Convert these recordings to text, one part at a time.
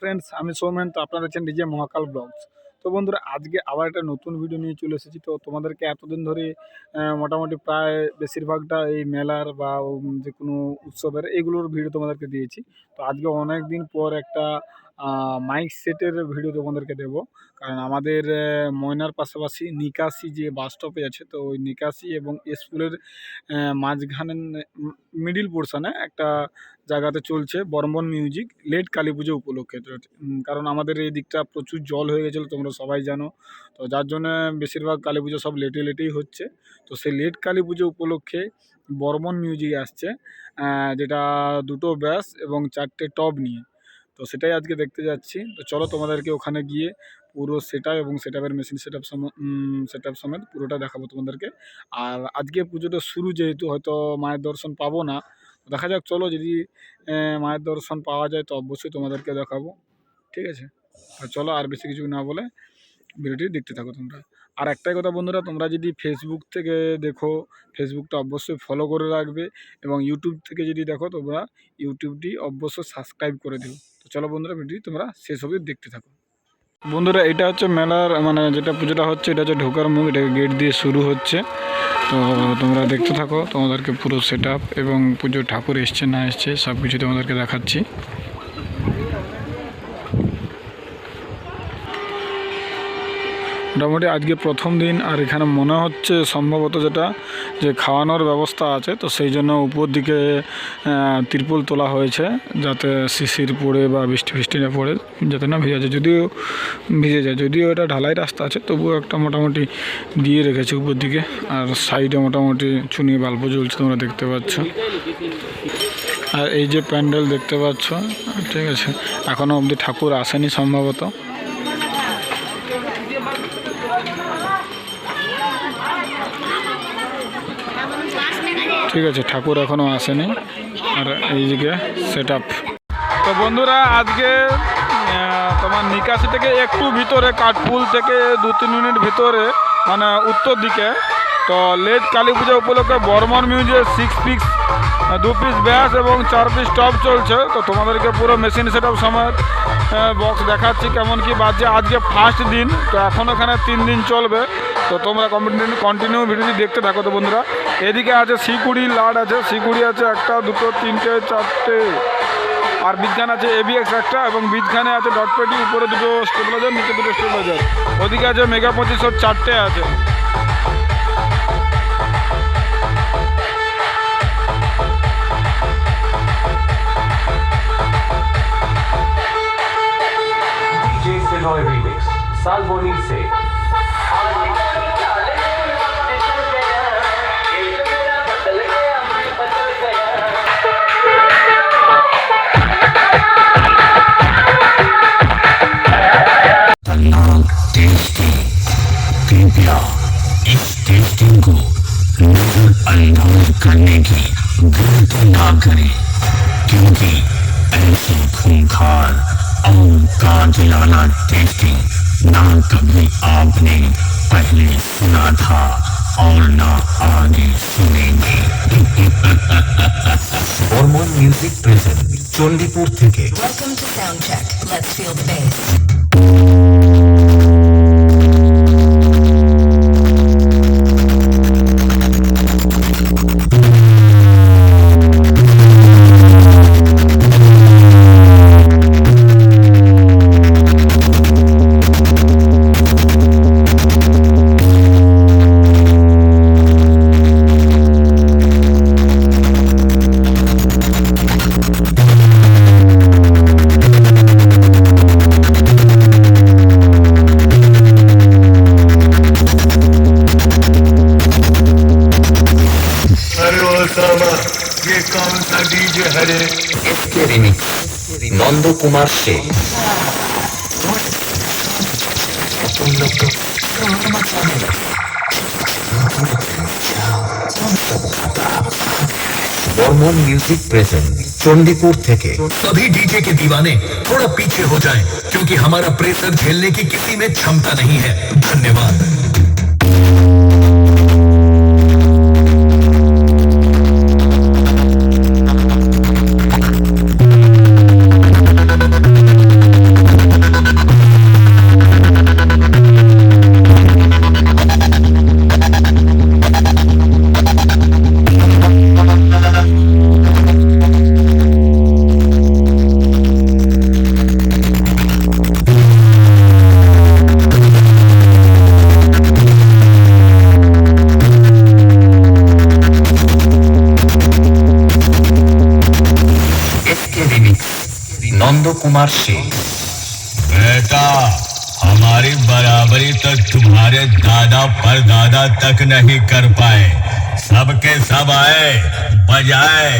Friends, আমি সৌমেন। তো আপনারা আছেন ডিজে মহাকাল ব্লগস। তো বন্ধুরা, আজকে আবার একটা নতুন ভিডিও নিয়ে চলে এসেছি। তো তোমাদেরকে এতদিন ধরে মোটামুটি প্রায় বেশিরভাগটা এই মেলার বা যে কোনো উৎসবের এইগুলোর ভিডিও তোমাদেরকে দিয়েছি। তো আজকে অনেক দিন পর একটা মাইক সেটের ভিডিও তোমাদেরকে দেবো। কারণ আমাদের ময়নার পাশাপাশি নিকাশি যে বাস স্টপে আছে, তো ওই নিকাশি এবং স্কুলের মাঝখানে মিডিল পোর্শনে একটা জায়গাতে চলছে বর্মন মিউজিক লেট কালী পুজো উপলক্ষে। তো কারণ আমাদের এই দিকটা প্রচুর জল হয়ে গেছিলো, তোমরা সবাই জানো। তো যার জন্য বেশিরভাগ কালী পুজো সব লেটেই হচ্ছে। তো সেই লেট কালী পুজো উপলক্ষে বর্মন মিউজিক আসছে, যেটা দুটো ব্যাস এবং 4টে টব নিয়ে। তো সেটাই আজকে দেখতে যাচ্ছি। তো চলো তোমাদেরকে ওখানে গিয়ে পুরো সেটআপ এবং সেটআপের মেশিন সেটআপ সমেত পুরোটা দেখাবো তোমাদেরকে। আর আজকে পুজোটা শুরু, যেহেতু হয়তো মায়ের দর্শন পাবো না, দেখা যাক। চলো, যদি মায়ের দর্শন পাওয়া যায় তো অবশ্যই তোমাদেরকে দেখাবো, ঠিক আছে? আর চলো, আর বেশি কিছু না বলে ভিডিওটি দেখতে থাকো তোমরা। আর একটাই কথা বন্ধুরা, তোমরা যদি ফেসবুক থেকে দেখো, ফেসবুকটা অবশ্যই ফলো করে রাখবে, এবং ইউটিউব থেকে যদি দেখো তোমরা ইউটিউবটি অবশ্যই সাবস্ক্রাইব করে দিও। তো চলো বন্ধুরা, ভিডিওটি তোমরা শেষ অবধি দেখতে থাকো। বন্ধুরা, এটা হচ্ছে মেলার যেটা পুজোটা হচ্ছে, এটা হচ্ছে ঢোকার মুখ। এটা গেট দিয়ে শুরু হচ্ছে। তো তোমরা দেখতে থাকো, তোমাদেরকে পুরো সেটআপ এবং পুজোর ঠাকুর এসছে না এসছে সব কিছু তোমাদেরকে দেখাচ্ছি। মোটামুটি আজকে প্রথম দিন। আর এখানে মনে হচ্ছে সম্ভবত যেটা যে খাওয়ানোর ব্যবস্থা আছে, তো সেই জন্য উপর দিকে তিরপল তোলা হয়েছে, যাতে শিশির পড়ে বা বৃষ্টি না পড়ে, যাতে না ভিজে যায়। ভিজে যায়, যদিও এটা ঢালাই রাস্তা আছে, তবুও একটা মোটামুটি দিয়ে রেখেছে উপর দিকে। আর সাইডে মোটামুটি চুনি বাল্ব জ্বলছে, তোমরা দেখতে পাচ্ছ। আর এই যে প্যান্ডেল দেখতে পাচ্ছ, ঠিক আছে, এখনও অবধি ঠাকুর আসেনি সম্ভবত। ঠিক আছে, ঠাকুর এখনও আসেনি। আর এইদিকে সেটআপ। তো বন্ধুরা, আজকে তোমার নিকাশি থেকে একটু ভিতরে, কাঠপুল থেকে 2-3 মিনিট ভিতরে, উত্তর দিকে, তো লেট কালী পুজো উপলক্ষে বর্মন মিউজিক 6 পিস 2 পিস ব্যাস এবং 4 পিস টপ চলছে। তো তোমাদেরকে পুরো মেশিন সেটআপ সমেত বক্স দেখাচ্ছি কেমন কি বাজছে। আজকে ফার্স্ট দিন, তো এখন এখানে 3 দিন চলবে। তো তোমরা কন্টিনিউ ভিডিওটি দেখতে থাকো। তো বন্ধুরা, এদিকে আছে শিকুড়ি লাট আছে, শিকুড়ি আছে 1, 2, 3, 4টে। আর বীজখান আছে ABX একটা, এবং বীজখানে আছে ডটপেটি, উপরে 2টো স্টেবিলাইজার, নিচে 2টো স্টেবিলাইজার। ওদিকে আছে মেগা 2500 4টে আছে। Remix Salboni se कृपया इस टेस्टिंग को नजर अंदाज करने की गलती ना करें, क्योंकि ऐसे खूंखार और कातिलाना टेस्टिंग ना कभी आपने पहले सुना था और ना आगे सुनेंगे। हॉर्मोन म्यूजिक प्रेजेंट चंडीपुर থেকে। Welcome to Soundcheck. Let's feel the bass. ये कौन सा डीजे है रे? इसके रिमिक्स नंदू कुमार से। तुम लोग तो बर्मन म्यूजिक प्रेजेंट चंडीपुर থেকে। सभी डीजे के दीवाने थोड़ा पीछे हो जाएं, क्योंकि हमारा प्रेशर झेलने की किसी में क्षमता नहीं है। धन्यवाद। मार्शेल। बेटा, हमारी बराबरी तो तुम्हारे दादा परदादा तक नहीं कर पाए। सबके सब आए, बजाए,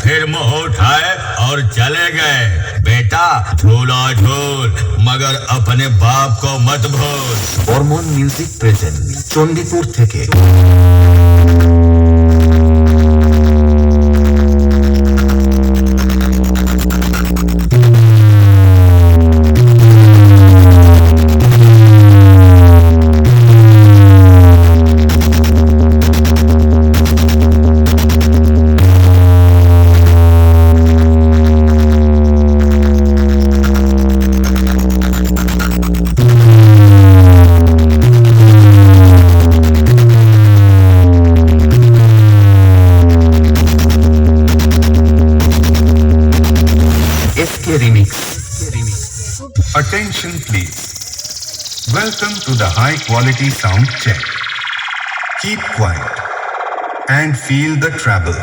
फिर मुंह उठाए और चले गए। बेटा, झूला झूल, मगर अपने बाप को मत भूल। বর্মন মিউজিক প্রেজেন্ট চণ্ডীপুর থেকে। Remix. Attention please. Welcome to the high quality sound check. Keep quiet and feel the treble.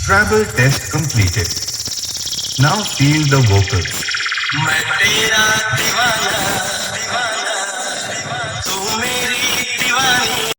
Treble test completed. Now feel the vocals. मैं तेरा दीवाना